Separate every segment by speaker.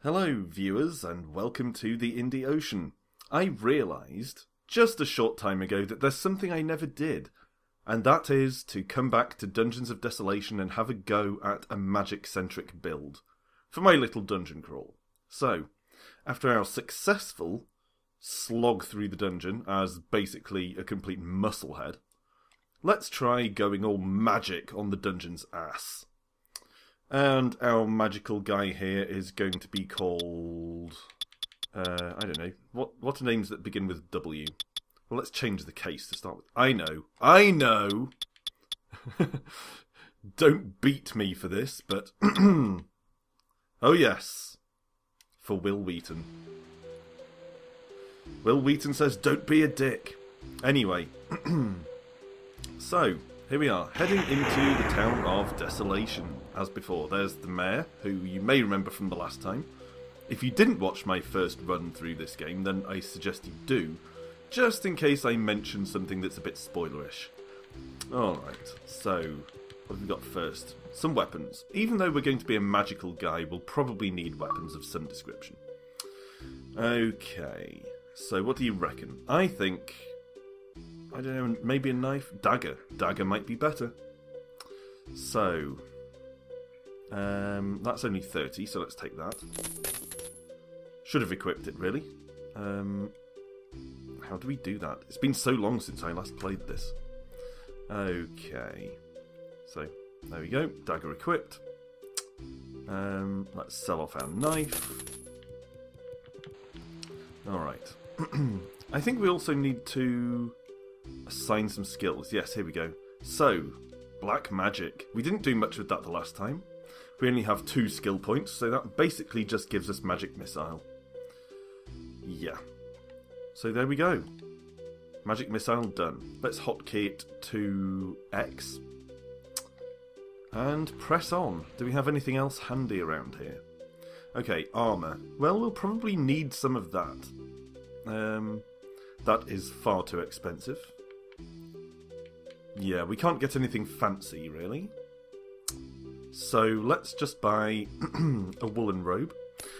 Speaker 1: Hello viewers and welcome to the Indie Ocean. I realised just a short time ago that there's something I never did, and that is to come back to Dungeons of Desolation and have a go at a magic-centric build for my little dungeon crawl. So, after our successful slog through the dungeon as basically a complete musclehead, let's try going all magic on the dungeon's ass. And our magical guy here is going to be called... I don't know. What are names that begin with W? Well, let's change the case to start with. I know! Don't beat me for this, but... oh yes. For Will Wheaton. Will Wheaton says, don't be a dick. Anyway. So... here we are, heading into the town of Desolation. As before, there's the mayor, who you may remember from the last time. If you didn't watch my first run through this game, then I suggest you do, just in case I mention something that's a bit spoilerish. Alright, so, what have we got first? Some weapons. Even though we're going to be a magical guy, we'll probably need weapons of some description. Okay, so what do you reckon? I think... I don't know, maybe a knife? Dagger. Dagger might be better. So, that's only 30, so let's take that. Should have equipped it, really. How do we do that? It's been so long since I last played this. Okay. So, there we go. Dagger equipped. Let's sell off our knife. Alright. I think we also need to... assign some skills. Yes, here we go. So, black magic. We didn't do much with that the last time. We only have 2 skill points, so that basically just gives us magic missile. Yeah. So there we go. Magic missile done. Let's hotkey it to X. And press on. Do we have anything else handy around here? Okay, armour. Well, we'll probably need some of that. That is far too expensive. Yeah, we can't get anything fancy, really. So let's just buy a woolen robe.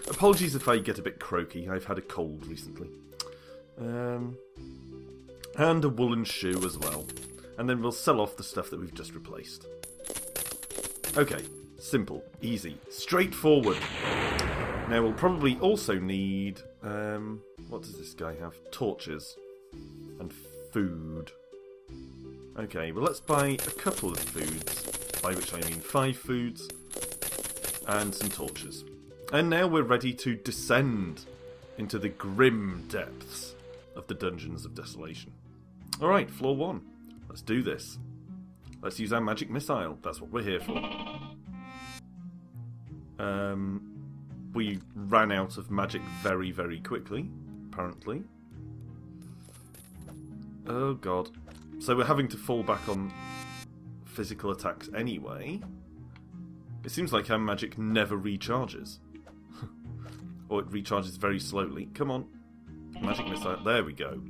Speaker 1: Apologies if I get a bit croaky, I've had a cold recently. And a woolen shoe as well. And then we'll sell off the stuff that we've just replaced. Okay, simple, easy, straightforward. Now we'll probably also need... what does this guy have? Torches. And food. Okay, well let's buy a couple of foods. By which I mean 5 foods. And some torches. And now we're ready to descend into the grim depths of the Dungeons of Desolation. Alright, floor 1. Let's do this. Let's use our magic missile. That's what we're here for. We ran out of magic very, very quickly, apparently. Oh god. So we're having to fall back on physical attacks anyway. It seems like our magic never recharges. Or it recharges very slowly. Come on. Magic missile. There we go.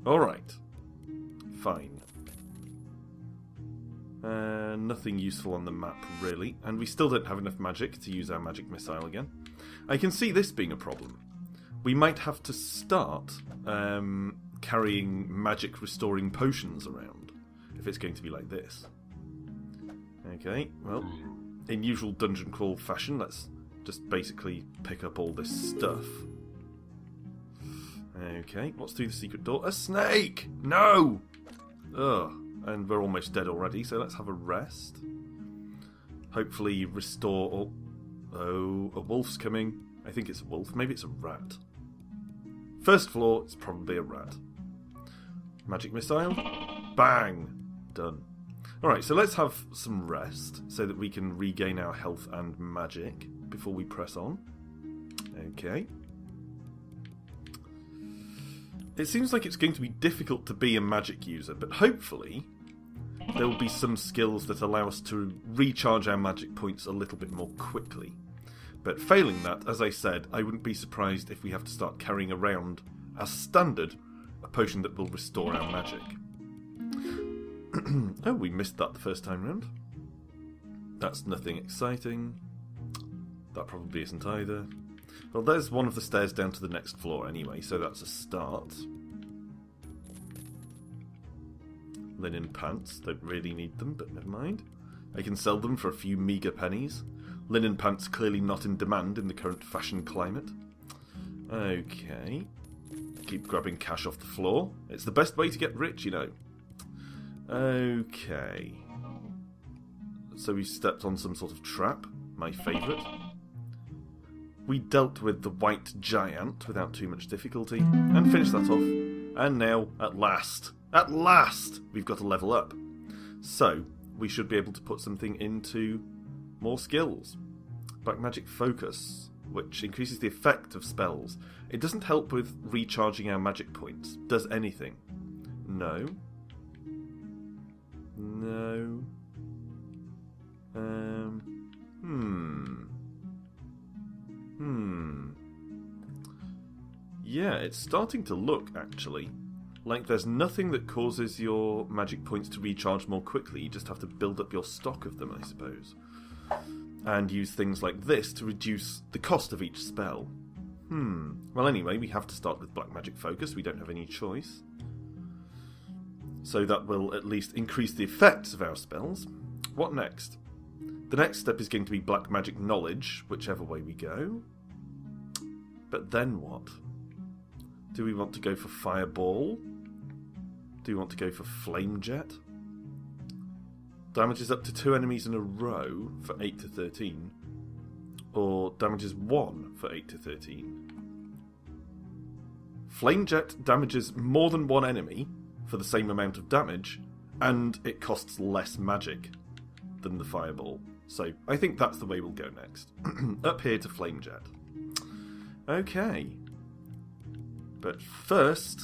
Speaker 1: Alright. Fine. Nothing useful on the map, really. And we still don't have enough magic to use our magic missile again. I can see this being a problem. We might have to start carrying magic restoring potions around, if it's going to be like this. Okay, well, in usual dungeon crawl fashion, let's just basically pick up all this stuff. Okay, what's through the secret door? A snake! No! Ugh, and we're almost dead already, so let's have a rest. Hopefully restore all... Oh, a wolf's coming. I think it's a wolf. Maybe it's a rat. First floor, it's probably a rat. Magic missile. Bang! Done. Alright, so let's have some rest so that we can regain our health and magic before we press on. Okay. It seems like it's going to be difficult to be a magic user, but hopefully there will be some skills that allow us to recharge our magic points a little bit more quickly. But failing that, as I said, I wouldn't be surprised if we have to start carrying around, as standard, a potion that will restore our magic. Oh, we missed that the first time round. That's nothing exciting. That probably isn't either. Well, there's one of the stairs down to the next floor anyway, so that's a start. Linen pants. Don't really need them, but never mind. I can sell them for a few meagre pennies. Linen pants clearly not in demand in the current fashion climate. Okay. Keep grabbing cash off the floor. It's the best way to get rich, you know. Okay. So we stepped on some sort of trap. My favourite. We dealt with the white giant without too much difficulty. And finished that off. And now, at last, we've got to level up. So, we should be able to put something into more skills. Black Magic Focus, which increases the effect of spells. It doesn't help with recharging our magic points. Does anything? No. No. Yeah, it's starting to look, actually, like there's nothing that causes your magic points to recharge more quickly. You just have to build up your stock of them, I suppose. And use things like this to reduce the cost of each spell. Well, anyway, we have to start with Black Magic Focus. We don't have any choice. So that will at least increase the effects of our spells. What next? The next step is going to be Black Magic Knowledge, whichever way we go. But then what? Do we want to go for Fireball? Do we want to go for Flame Jet? Damages up to 2 enemies in a row for 8 to 13. Or damages 1 for 8 to 13. Flame Jet damages more than 1 enemy for the same amount of damage, and it costs less magic than the Fireball. So I think that's the way we'll go next. Up here to Flame Jet. Okay. But first,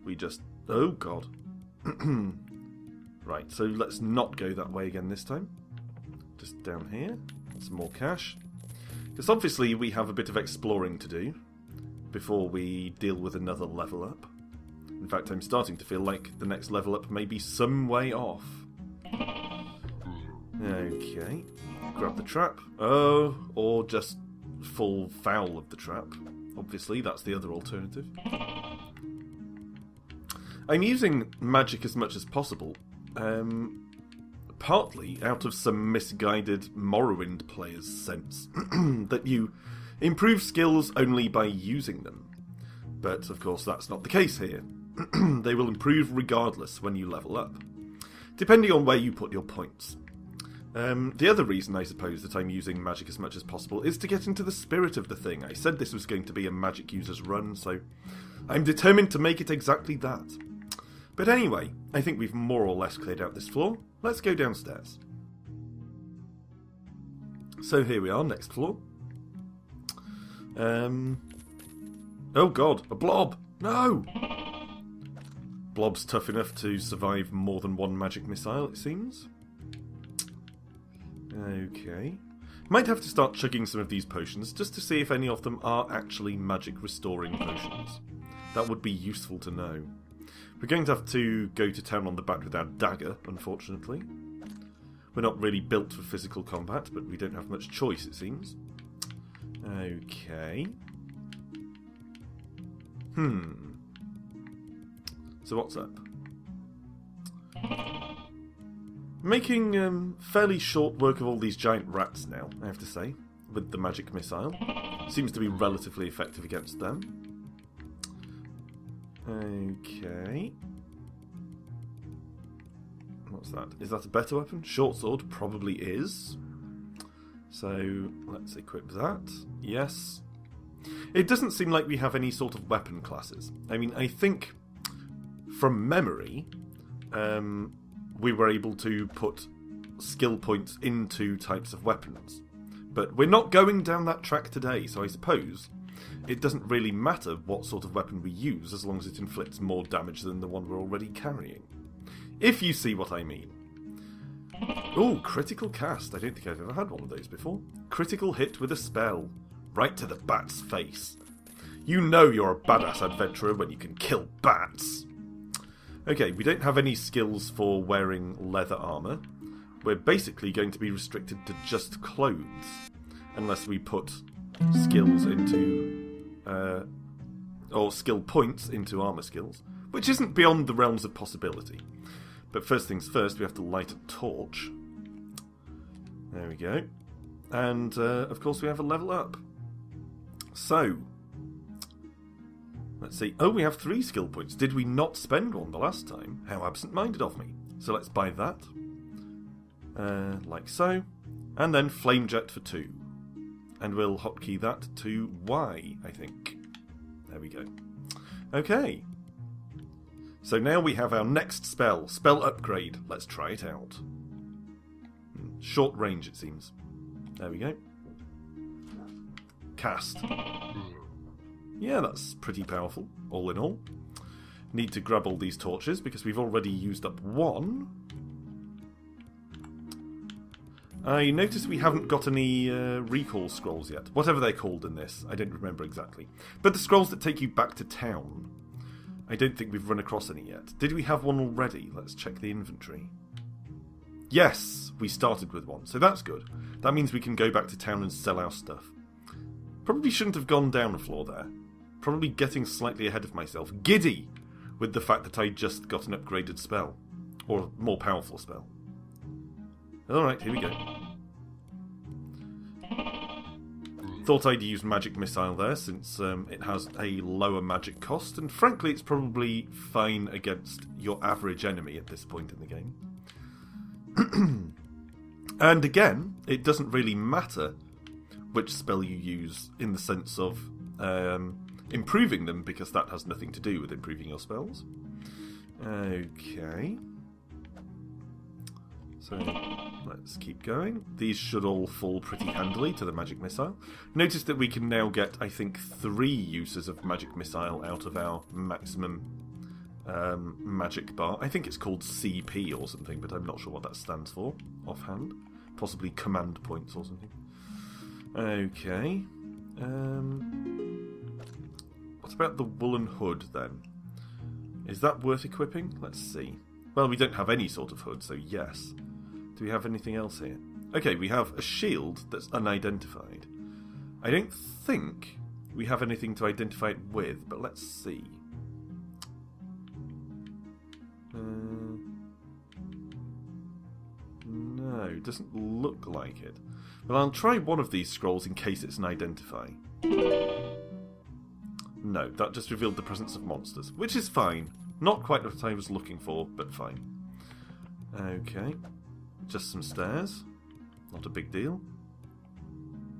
Speaker 1: we just... Oh, God. Right, so let's not go that way again this time. Just down here. Some more cash. Because obviously we have a bit of exploring to do before we deal with another level up. In fact, I'm starting to feel like the next level up may be some way off. Okay. Grab the trap. Oh, or just fall foul of the trap. Obviously, that's the other alternative. I'm using magic as much as possible, partly out of some misguided Morrowind players' sense that you improve skills only by using them. But, of course, that's not the case here. They will improve regardless when you level up, depending on where you put your points. The other reason, I suppose, that I'm using magic as much as possible is to get into the spirit of the thing. I said this was going to be a magic user's run, so I'm determined to make it exactly that. But anyway, I think we've more or less cleared out this floor. Let's go downstairs. So here we are, next floor. Oh god, a blob! No! Blob's tough enough to survive more than one magic missile, it seems. Okay. Might have to start chugging some of these potions just to see if any of them are actually magic restoring potions. That would be useful to know. We're going to have to go to town on the bat with our dagger, unfortunately. We're not really built for physical combat, but we don't have much choice, it seems. Okay. So what's up? Making fairly short work of all these giant rats now, I have to say, with the magic missile. Seems to be relatively effective against them. Okay. What's that? Is that a better weapon? Short sword probably is. So let's equip that. Yes. It doesn't seem like we have any sort of weapon classes. I mean, I think from memory, we were able to put skill points into types of weapons. But we're not going down that track today, so I suppose it doesn't really matter what sort of weapon we use as long as it inflicts more damage than the one we're already carrying. If you see what I mean. Ooh, critical cast. I don't think I've ever had one of those before. Critical hit with a spell. Right to the bat's face. You know you're a badass adventurer when you can kill bats. Okay, we don't have any skills for wearing leather armour. We're basically going to be restricted to just clothes. Unless we put skills into... or skill points into armour skills, which isn't beyond the realms of possibility. But first things first, we have to light a torch. There we go. And, of course, we have a level up. So, let's see. Oh, we have 3 skill points. Did we not spend one the last time? How absent-minded of me. So let's buy that. Like so. And then Flame Jet for 2. And we'll hotkey that to Y, I think. There we go. Okay. So now we have our next spell. Spell upgrade. Let's try it out. Short range, it seems. There we go. Cast. Yeah, that's pretty powerful, all in all. Need to grab all these torches because we've already used up 1. I noticed we haven't got any recall scrolls yet. Whatever they're called in this, I don't remember exactly. But the scrolls that take you back to town. I don't think we've run across any yet. Did we have one already? Let's check the inventory. Yes, we started with one, so that's good. That means we can go back to town and sell our stuff. Probably shouldn't have gone down a floor there. Probably getting slightly ahead of myself. Giddy with the fact that I just got an upgraded spell. Or a more powerful spell. Alright, here we go. Thought I'd use Magic Missile there, since it has a lower magic cost, and frankly it's probably fine against your average enemy at this point in the game. And again, it doesn't really matter which spell you use in the sense of improving them, because that has nothing to do with improving your spells. Okay. So, let's keep going. These should all fall pretty handily to the Magic Missile. Notice that we can now get, I think, 3 uses of Magic Missile out of our maximum magic bar. I think it's called CP or something, but I'm not sure what that stands for offhand. Possibly command points or something. Okay. What about the woolen hood, then? Is that worth equipping? Let's see. Well, we don't have any sort of hood, so yes. Do we have anything else here? Okay, we have a shield that's unidentified. I don't think we have anything to identify it with, but let's see. No, doesn't look like it. But I'll try one of these scrolls in case it's an identify. No, that just revealed the presence of monsters, which is fine. Not quite what I was looking for, but fine. Okay. Just some stairs. Not a big deal.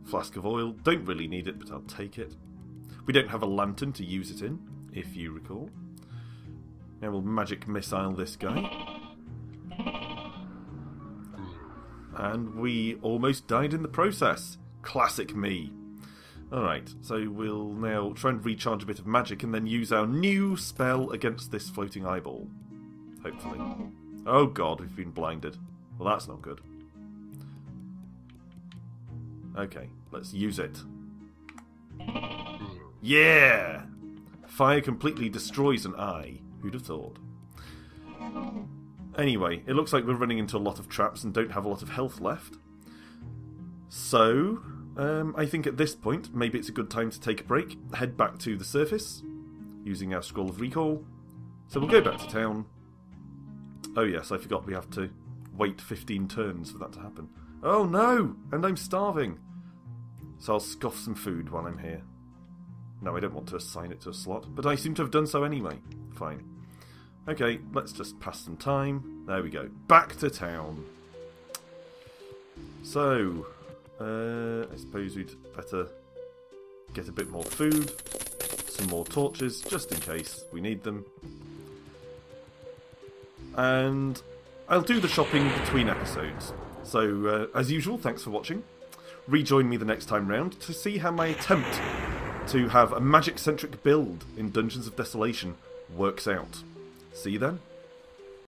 Speaker 1: Flask of oil. Don't really need it, but I'll take it. We don't have a lantern to use it in, if you recall. Now we'll magic missile this guy. And we almost died in the process. Classic me. Alright, so we'll now try and recharge a bit of magic and then use our new spell against this floating eyeball. Hopefully. Oh god, we've been blinded. Well, that's not good. Okay, let's use it. Yeah! Fire completely destroys an eye. Who'd have thought? Anyway, it looks like we're running into a lot of traps and don't have a lot of health left. So, I think at this point, maybe it's a good time to take a break, head back to the surface, using our Scroll of Recall. So we'll go back to town. Oh yes, I forgot we have to wait 15 turns for that to happen. Oh no! And I'm starving! So I'll scoff some food while I'm here. No, I don't want to assign it to a slot, but I seem to have done so anyway. Fine. Okay, let's just pass some time. There we go. Back to town. So, I suppose we'd better get a bit more food, some more torches, just in case we need them. And I'll do the shopping between episodes. So, as usual, thanks for watching. Rejoin me the next time round to see how my attempt to have a magic-centric build in Dungeons of Desolation works out. See you then.